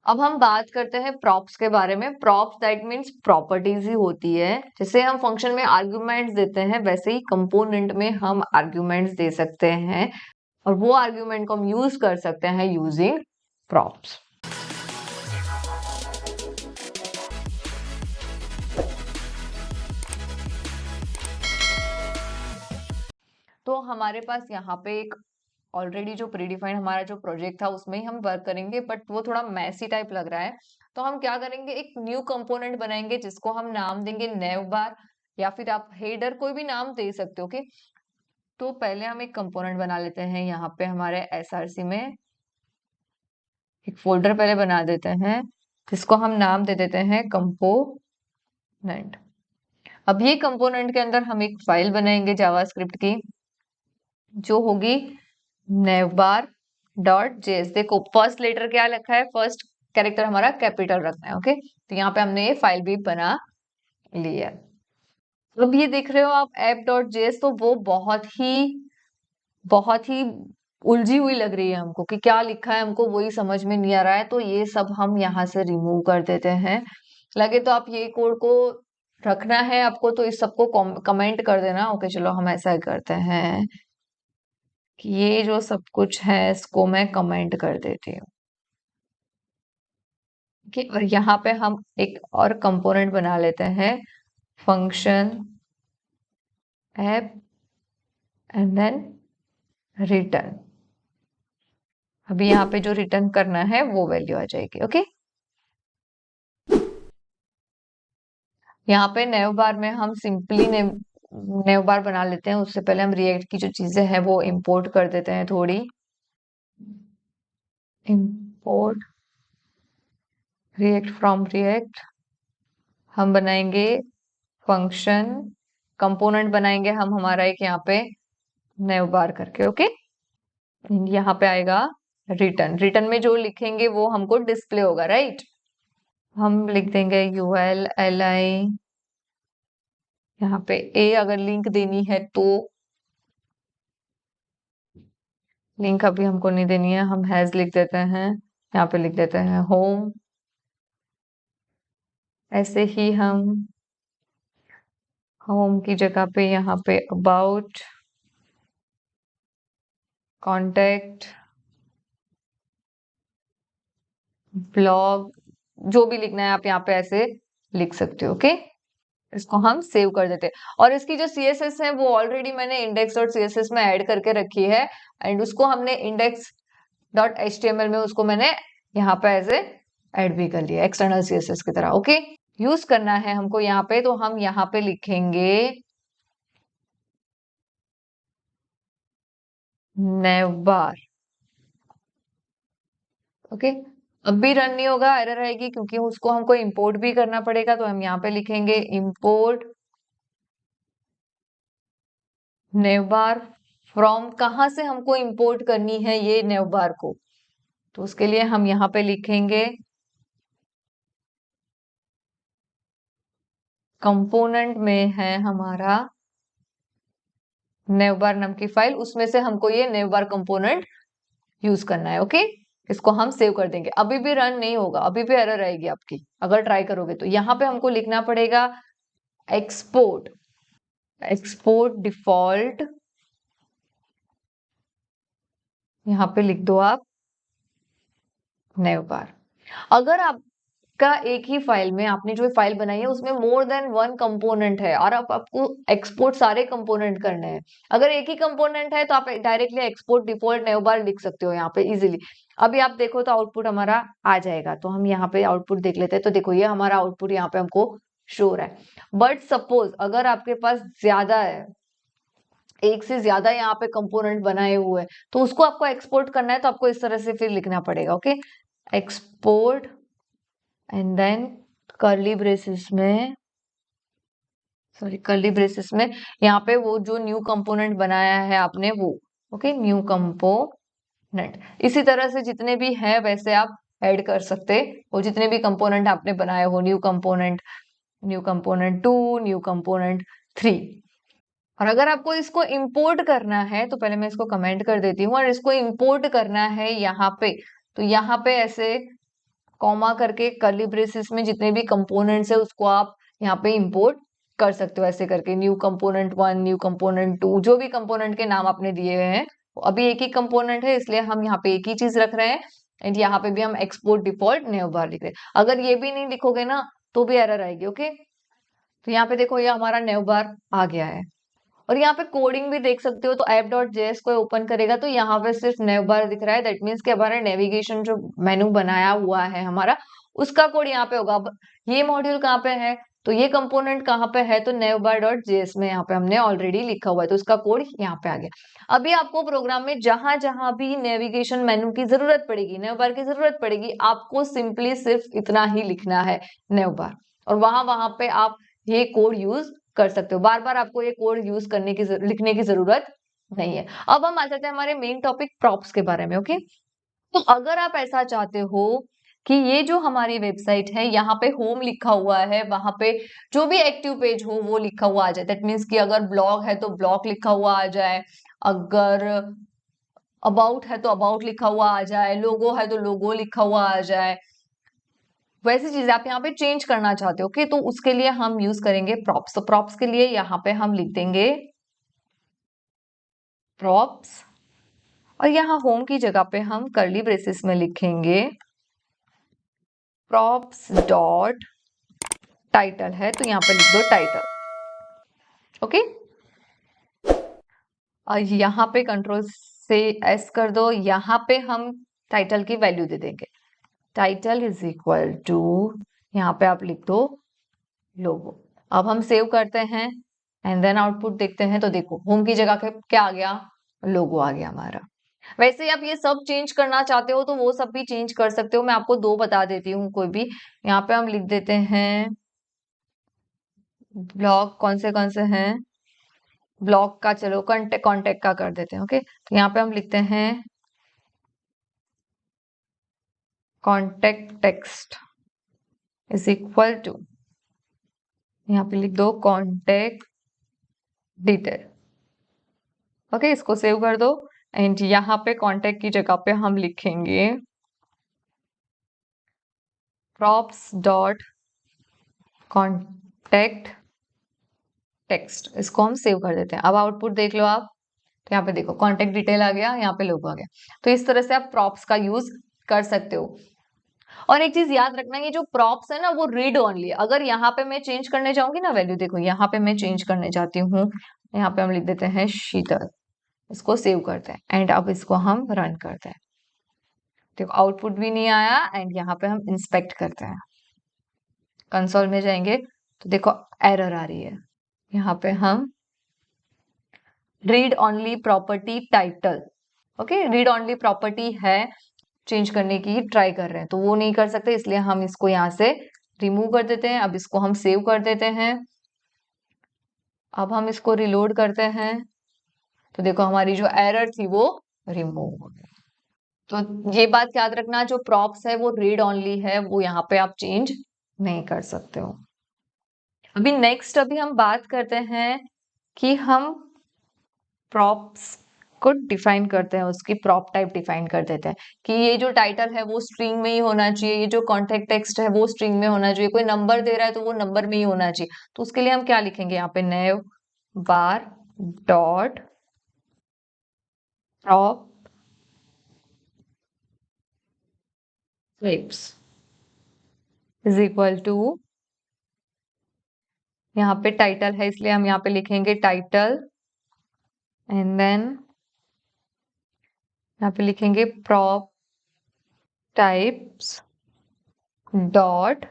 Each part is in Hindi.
अब हम बात करते हैं प्रॉप्स के बारे में। प्रॉप्स दैट मीन्स प्रॉपर्टीज ही होती है। जैसे हम फंक्शन में आर्ग्यूमेंट्स देते हैं, वैसे ही कंपोनेंट में हम आर्ग्यूमेंट्स दे सकते हैं और वो आर्ग्यूमेंट को हम यूज कर सकते हैं यूजिंग प्रॉप्स। तो हमारे पास यहाँ पे एक ऑलरेडी जो प्रीडिफाइंड हमारा जो प्रोजेक्ट था उसमें ही हम वर्क करेंगे, बट वो थोड़ा मैसी टाइप लग रहा है। तो हम क्या करेंगे, एक न्यू कंपोनेंट बनाएंगे जिसको हम नाम देंगे नेव बार, या फिर आप हेडर कोई भी नाम दे सकते हो। ओके, तो पहले हम एक कंपोनेंट बना लेते हैं। यहाँ पे हमारे एसआरसी में एक फोल्डर पहले बना देते हैं जिसको हम नाम दे देते हैं कंपोनेंट। अब ये कंपोनेंट के अंदर हम एक फाइल बनाएंगे जावास्क्रिप्ट की, जो होगी navbar.js। देखो फर्स्ट लेटर क्या लिखा है, फर्स्ट कैरेक्टर हमारा कैपिटल रखना है। ओके, तो यहाँ पे हमने ये फाइल भी बना ली है। अब ये देख रहे हो आप app.js, तो वो बहुत ही उलझी हुई लग रही है हमको कि क्या लिखा है, हमको वही समझ में नहीं आ रहा है। तो ये सब हम यहाँ से रिमूव कर देते हैं। लगे तो आप ये कोड को रखना है आपको, तो इस सबको कमेंट कर देना। ओके चलो हम ऐसा करते हैं कि ये जो सब कुछ है इसको मैं कमेंट कर देती हूँ। ओके, और यहाँ पे हम एक और कंपोनेंट बना लेते हैं, function app and then return. अभी यहाँ पे जो रिटर्न करना है वो वैल्यू आ जाएगी। ओके, यहाँ पे नेव बार में हम सिंपली नेव बार बना लेते हैं। उससे पहले हम रिएक्ट की जो चीजें हैं वो इंपोर्ट कर देते हैं थोड़ी। इंपोर्ट रिएक्ट फ्रॉम रिएक्ट हम बनाएंगे फंक्शन कंपोनेंट बनाएंगे हम हमारा एक यहाँ पे नेव बार करके। ओके, यहाँ पे आएगा रिटर्न। रिटर्न में जो लिखेंगे वो हमको डिस्प्ले होगा, राइट। हम लिख देंगे ULLI। यहाँ पे ए अगर लिंक देनी है तो लिंक अभी हमको नहीं देनी है, हम हैज लिख देते हैं। यहाँ पे लिख देते हैं होम। ऐसे ही हम होम की जगह पे यहाँ पे अबाउट, कॉन्टेक्ट, ब्लॉग, जो भी लिखना है आप यहाँ पे ऐसे लिख सकते हो। ओके, इसको हम सेव कर देते हैं। और इसकी जो CSS है वो ऑलरेडी मैंने index.css में ऐड करके रखी है, एंड उसको हमने index.html में उसको मैंने यहाँ पे ऐसे ऐड भी कर लिया एक्सटर्नल CSS की तरह। ओके, यूज करना है हमको यहाँ पे, तो हम यहाँ पे लिखेंगे नेवबार। ओके, अब भी रन नहीं होगा, एरर आएगी, क्योंकि उसको हमको इंपोर्ट भी करना पड़ेगा। तो हम यहाँ पे लिखेंगे इंपोर्ट नेवबार फ्रॉम। कहाँ से हमको इंपोर्ट करनी है ये नेवबार को, तो उसके लिए हम यहाँ पे लिखेंगे कंपोनेंट में है हमारा नेवबार नाम की फाइल, उसमें से हमको ये नेवबार कंपोनेंट यूज करना है। ओके, इसको हम सेव कर देंगे। अभी भी रन नहीं होगा, अभी भी एरर आएगी आपकी अगर ट्राई करोगे तो। यहाँ पे हमको लिखना पड़ेगा एक्सपोर्ट, एक्सपोर्ट डिफॉल्ट, यहाँ पे लिख दो आप नेवबार। अगर आपका एक ही फाइल में आपने जो फाइल बनाई है उसमें मोर देन वन कंपोनेंट है और आपको एक्सपोर्ट सारे कंपोनेंट करने हैं, अगर एक ही कंपोनेंट है तो आप डायरेक्टली एक्सपोर्ट डिफॉल्ट नेवबार लिख सकते हो यहाँ पे इजीली। अभी आप देखो तो आउटपुट हमारा आ जाएगा। तो हम यहाँ पे आउटपुट देख लेते हैं। तो देखो ये हमारा आउटपुट यहाँ पे हमको शो रहा है। बट सपोज अगर आपके पास ज्यादा है, एक से ज्यादा यहाँ पे कंपोनेंट बनाए हुए हैं, तो उसको आपको एक्सपोर्ट करना है, तो आपको इस तरह से फिर लिखना पड़ेगा। Okay, export and then curly braces में, सॉरी कर्ली ब्रेसेस में यहाँ पे वो जो न्यू कंपोनेंट बनाया है आपने वो। Okay, new component. इसी तरह से जितने भी है वैसे आप ऐड कर सकते हो, जितने भी कंपोनेंट आपने बनाए हो। New component, new component 2, new component 3। और अगर आपको इसको इंपोर्ट करना है तो पहले मैं इसको कमेंट कर देती हूँ, और इसको इंपोर्ट करना है यहाँ पे, तो यहाँ पे ऐसे कॉमा करके कर्ली ब्रेसेस में जितने भी कंपोनेंट्स है उसको आप यहाँ पे इंपोर्ट कर सकते हो, ऐसे करके न्यू कंपोनेंट 1, न्यू कंपोनेंट 2, जो भी कंपोनेंट के नाम आपने दिए हुए हैं। अभी एक ही कंपोनेंट है इसलिए हम यहाँ पे एक ही चीज रख रहे हैं, एंड यहाँ पे भी हम एक्सपोर्ट डिफॉल्ट नेव बार लिख रहे हैं। अगर ये भी नहीं लिखोगे ना तो भी एरर आएगी। ओके, तो यहाँ पे देखो ये हमारा नेव बार आ गया है। और यहाँ पे कोडिंग भी देख सकते हो, तो app.js को ओपन करेगा तो यहाँ पे सिर्फ नेव बार दिख रहा है। दैट मीन्स कि हमारा नेविगेशन जो मेनू बनाया हुआ है हमारा, उसका कोड यहाँ पे होगा। अब ये मॉड्यूल कहाँ पे है, तो ये कंपोनेंट कहाँ पे है, तो navbar.js में यहाँ पे हमने ऑलरेडी लिखा हुआ है, तो उसका कोड यहाँ पे आ गया। अभी आपको प्रोग्राम में जहां जहां भी नेविगेशन मेनू की जरूरत पड़ेगी, नेव बार की जरूरत पड़ेगी, आपको सिंपली सिर्फ इतना ही लिखना है नेव बार, और वहां वहां पे आप ये कोड यूज कर सकते हो। बार बार आपको ये कोड यूज करने की लिखने की जरूरत नहीं है। अब हम आ जाते हैं हमारे मेन टॉपिक प्रॉप्स के बारे में। ओके, तो अगर आप ऐसा चाहते हो कि ये जो हमारी वेबसाइट है यहाँ पे होम लिखा हुआ है, वहां पे जो भी एक्टिव पेज हो वो लिखा हुआ आ जाए। दैट मीन्स कि अगर ब्लॉग है तो ब्लॉग लिखा हुआ आ जाए, अगर अबाउट है तो अबाउट लिखा हुआ आ जाए, लोगो है तो लोगो लिखा हुआ आ जाए, वैसी चीजें आप यहाँ पे चेंज करना चाहते हो। ओके, तो उसके लिए हम यूज करेंगे प्रॉप्स। तो प्रॉप्स के लिए यहाँ पे हम लिख देंगे प्रॉप्स, और यहाँ होम की जगह पे हम कर्ली ब्रेसेस में लिखेंगे प्रॉप्स डॉट टाइटल है तो यहाँ पे लिख दो टाइटल। ओके, और यहाँ पे कंट्रोल से एस कर दो, यहाँ पे हम टाइटल की वैल्यू दे देंगे। टाइटल इज इक्वल टू, यहाँ पे आप लिख दो लोगो। अब हम सेव करते हैं एंड देन आउटपुट देखते हैं, तो देखो होम की जगह पे क्या आ गया, लोगो आ गया हमारा। वैसे ही आप ये सब चेंज करना चाहते हो तो वो सब भी चेंज कर सकते हो। मैं आपको दो बता देती हूँ कोई भी। यहाँ पे हम लिख देते हैं ब्लॉग, कौन से हैं ब्लॉग का, चलो कॉन्टेक्ट का कर देते हैं। ओके, तो यहाँ पे हम लिखते हैं contact text is equal to, यहाँ पे लिख दो कॉन्टेक्ट डिटेल। ओके, इसको सेव कर दो एंड यहाँ पे कॉन्टेक्ट की जगह पे हम लिखेंगे प्रॉप्स डॉट कॉन्टेक्ट टेक्स्ट। इसको हम सेव कर देते हैं। अब आउटपुट देख लो आप, तो यहाँ पे देखो कॉन्टेक्ट डिटेल आ गया, यहाँ पे लोगो आ गया। तो इस तरह से आप प्रॉप्स का यूज कर सकते हो। और एक चीज याद रखना, ये जो प्रॉप्स है ना वो रीड ओनली। अगर यहाँ पे मैं चेंज करने जाऊंगी ना वैल्यू, देखो यहाँ पे मैं चेंज करने जाती हूँ, यहाँ पे हम लिख देते हैं शीतल, इसको सेव करते हैं एंड अब इसको हम रन करते हैं। देखो आउटपुट भी नहीं आया एंड यहाँ पे हम इंस्पेक्ट करते हैं, कंसोल में जाएंगे तो देखो एरर आ रही है। यहाँ पे हम read only property title, okay, read only property है, चेंज करने की ट्राई कर रहे हैं तो वो नहीं कर सकते, इसलिए हम इसको यहाँ से रिमूव कर देते हैं। अब इसको हम सेव कर देते हैं। अब हम इसको रिलोड करते हैं तो देखो हमारी जो एरर थी वो रिमूव हो गई। तो ये बात याद रखना, जो प्रॉप्स है वो रीड ओनली है, वो यहाँ पे आप चेंज नहीं कर सकते हो। अभी नेक्स्ट अभी हम बात करते हैं कि हम प्रॉप्स को डिफाइन करते हैं, उसकी प्रॉप टाइप डिफाइन कर देते हैं कि ये जो टाइटल है वो स्ट्रिंग में ही होना चाहिए, ये जो कॉन्टेक्ट टेक्स्ट है वो स्ट्रिंग में होना चाहिए, कोई नंबर दे रहा है तो वो नंबर में ही होना चाहिए। तो उसके लिए हम क्या लिखेंगे, यहाँ पे nav bar dot prop types is equal to, यहाँ पे टाइटल है इसलिए हम यहाँ पे लिखेंगे टाइटल एंड देन यहाँ पे लिखेंगे प्रॉप टाइप्स डॉट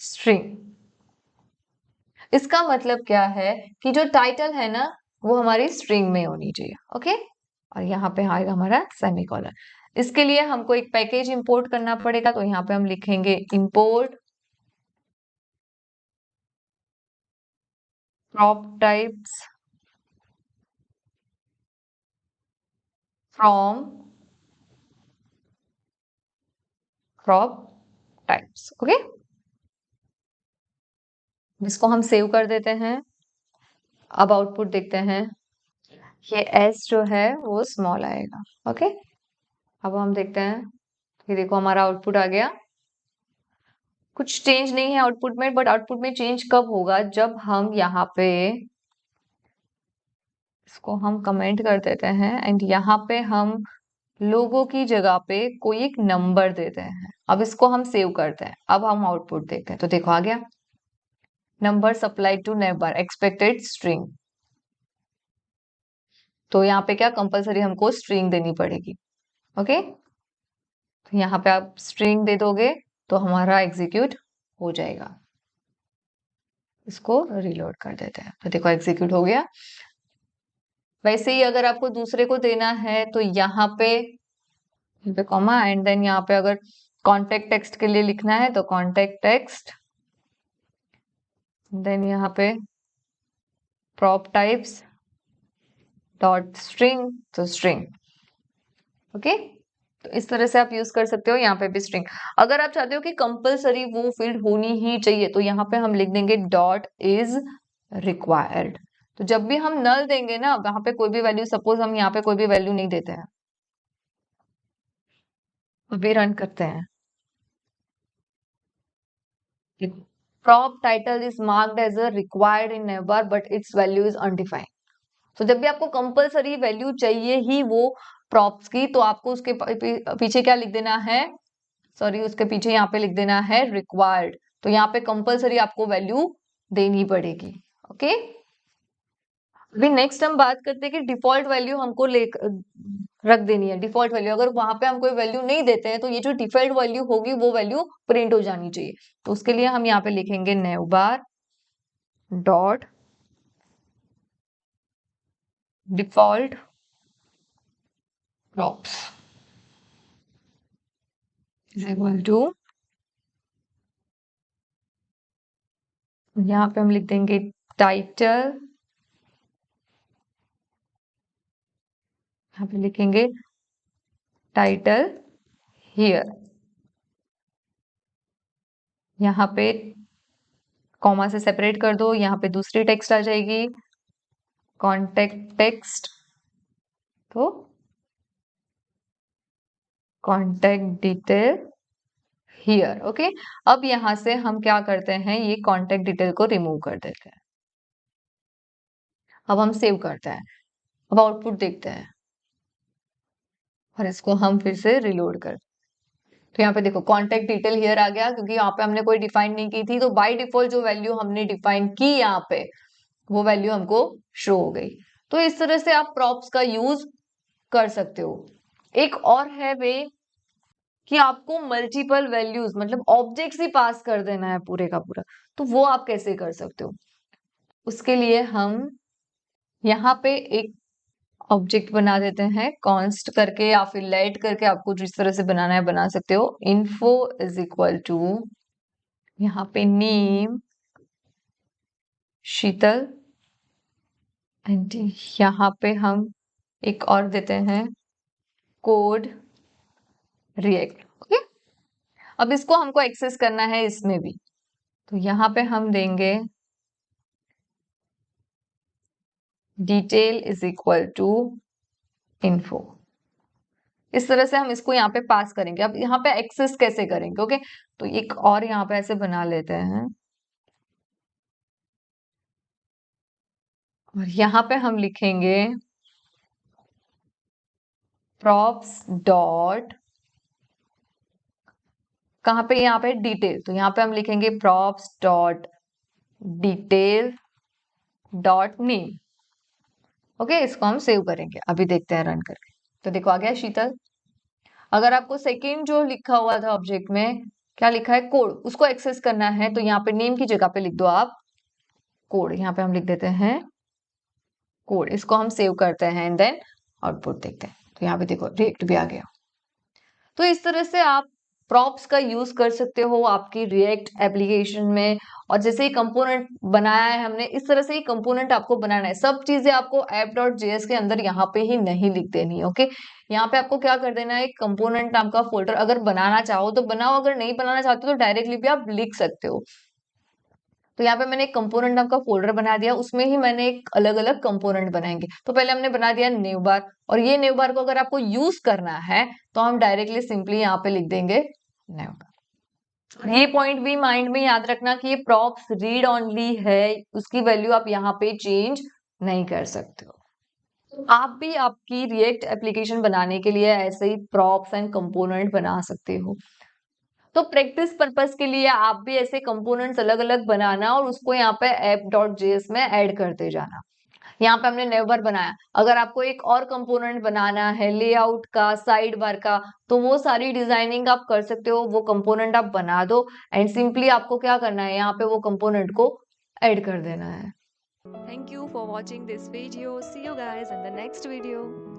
स्ट्रिंग। इसका मतलब क्या है कि जो टाइटल है ना वो हमारी स्ट्रिंग में होनी चाहिए। ओके, और यहाँ पे आएगा हमारा सेमीकोलन। इसके लिए हमको एक पैकेज इंपोर्ट करना पड़ेगा, तो यहाँ पे हम लिखेंगे import prop types from prop types. Okay, इसको हम सेव कर देते हैं। अब आउटपुट देखते हैं, ये एस जो है वो स्मॉल आएगा। ओके, अब हम देखते हैं ये देखो हमारा आउटपुट आ गया। कुछ चेंज नहीं है आउटपुट में, बट आउटपुट में चेंज कब होगा, जब हम यहाँ पे इसको हम कमेंट कर देते हैं एंड यहाँ पे हम लोगों की जगह पे कोई एक नंबर देते हैं। अब इसको हम सेव करते हैं, अब हम आउटपुट देखते हैं। तो देखो आ गया, number supplied to neighbour expected string. तो यहाँ पे क्या कंपलसरी हमको स्ट्रिंग देनी पड़ेगी। ओके, तो यहाँ पे आप स्ट्रिंग दे दोगे तो हमारा एग्जीक्यूट हो जाएगा। इसको रिलोड कर देते हैं, तो देखो एग्जीक्यूट हो गया। वैसे ही अगर आपको दूसरे को देना है तो यहाँ पे कॉमा एंड देन यहाँ पे अगर कॉन्टेक्ट टेक्स्ट के लिए लिखना है तो कॉन्टेक्ट टेक्स्ट, देन यहाँ पे प्रॉप टाइप्स डॉट स्ट्रिंग, तो स्ट्रिंग। ओके, तो इस तरह से आप यूज कर सकते हो। यहाँ पे भी स्ट्रिंग। अगर आप चाहते हो कि कंपलसरी वो फील्ड होनी ही चाहिए तो यहाँ पे हम लिख देंगे डॉट इज रिक्वायर्ड। तो जब भी हम नल देंगे ना, वहां पे कोई भी वैल्यू, सपोज हम यहाँ पे कोई भी वैल्यू नहीं देते हैं, अभी रन करते हैं। prop title is marked as a required in navbar but its value is undefined। तो जब भी आपको कंपलसरी वैल्यू चाहिए ही वो प्रॉप्स की, तो आपको उसके पीछे क्या लिख देना है, सॉरी उसके पीछे यहाँ पे लिख देना है रिक्वायर्ड। तो यहाँ पे कंपलसरी आपको वैल्यू देनी पड़ेगी। ओके, अभी नेक्स्ट हम बात करते हैं कि डिफॉल्ट वैल्यू हमको ले रख देनी है। डिफॉल्ट वैल्यू अगर वहां पे हम कोई वैल्यू नहीं देते हैं तो ये जो डिफॉल्ट वैल्यू होगी वो वैल्यू प्रिंट हो जानी चाहिए। तो उसके लिए हम यहाँ पे लिखेंगे navbar dot default props is equal to, यहाँ पे हम लिख देंगे टाइटल, यहाँ पे लिखेंगे टाइटल हियर, यहाँ पे कॉमा से सेपरेट कर दो, यहाँ पे दूसरी टेक्स्ट आ जाएगी कॉन्टेक्ट टेक्स्ट, तो कॉन्टेक्ट डिटेल हियर। ओके, अब यहां से हम क्या करते हैं, ये कॉन्टेक्ट डिटेल को रिमूव कर देते हैं। अब हम सेव करते हैं, अब आउटपुट देखते हैं और इसको हम फिर से रिलोड कर। तो यहाँ पे देखो कॉन्टेक्ट डिटेल हियर आ गया, क्योंकि यहाँ पे हमने कोई डिफाइन नहीं की थी, तो बाय डिफॉल्ट जो वैल्यू हमने डिफाइन की यहाँ पे वो वैल्यू हमको शो हो गई। तो इस तरह से आप प्रॉप्स का यूज कर सकते हो। एक और है वे कि आपको मल्टीपल वैल्यूज मतलब ऑब्जेक्ट्स ही पास कर देना है पूरे का पूरा, तो वो आप कैसे कर सकते हो। उसके लिए हम यहाँ पे एक ऑब्जेक्ट बना देते हैं कॉन्स्ट करके या फिर लेट करके, आपको जिस तरह से बनाना है बना सकते हो। इन्फो इज इक्वल टू, यहाँ पे नेम शीतल एंड यहाँ पे हम एक और देते हैं कोड रिएक्ट। ओके, अब इसको हमको एक्सेस करना है इसमें भी, तो यहाँ पे हम देंगे detail is equal to info. इस तरह से हम इसको यहाँ पे पास करेंगे। अब यहाँ पे एक्सेस कैसे करेंगे, ओके, तो एक और यहाँ पे ऐसे बना लेते हैं और यहाँ पे हम लिखेंगे प्रॉप्स डॉट, कहाँ पे, यहाँ पे डिटेल, तो यहाँ पे हम लिखेंगे props dot detail dot name. Okay, इसको हम सेव करेंगे, अभी देखते हैं रन करके। तो देखो आ गया शीतल। अगर आपको सेकेंड जो लिखा हुआ था ऑब्जेक्ट में, क्या लिखा है कोड, उसको एक्सेस करना है तो यहाँ पे नेम की जगह पे लिख दो आप कोड। यहाँ पे हम लिख देते हैं कोड, इसको हम सेव करते हैं एंड देन आउटपुट देखते हैं। तो यहाँ पे देखो रिएक्ट भी आ गया। तो इस तरह से आप प्रॉप्स का यूज कर सकते हो आपकी रिएक्ट एप्लीकेशन में। और जैसे ही कंपोनेंट बनाया है हमने, इस तरह से ही कंपोनेंट आपको बनाना है। सब चीजें आपको app.js के अंदर यहाँ पे ही नहीं लिख देनी है। ओके, यहाँ पे आपको क्या कर देना है, कंपोनेंट नाम का फोल्डर अगर बनाना चाहो तो बनाओ, अगर नहीं बनाना चाहते तो डायरेक्टली भी आप लिख सकते हो। तो यहाँ पे मैंने एक कंपोनेंट नाम का फोल्डर बना दिया, उसमें ही मैंने एक अलग अलग कंपोनेंट बनाएंगे। तो पहले हमने बना दिया न्यू बार, और ये न्यू बार को अगर आपको यूज करना है तो हम डायरेक्टली सिंपली यहाँ पे लिख देंगे न्यू बार। ये पॉइंट भी माइंड में याद रखना कि ये प्रॉप्स रीड ओनली है, उसकी वैल्यू आप यहाँ पे चेंज नहीं कर सकते हो। आप भी आपकी रिएक्ट एप्लीकेशन बनाने के लिए ऐसे ही प्रॉप्स एंड कंपोनेंट बना सकते हो। तो प्रैक्टिस पर्पस के लिए आप भी ऐसे कंपोनेंट्स अलग अलग बनाना और उसको यहाँ पे app.js में ऐड करते जाना। यहाँ पे हमने नेवर बनाया, अगर आपको एक और कंपोनेंट बनाना है लेआउट का, साइड बार का, तो वो सारी डिजाइनिंग आप कर सकते हो, वो कंपोनेंट आप बना दो एंड सिंपली आपको क्या करना है, यहाँ पे वो कंपोनेंट को ऐड कर देना है। Thank you for watching this video. See you guys in the next video.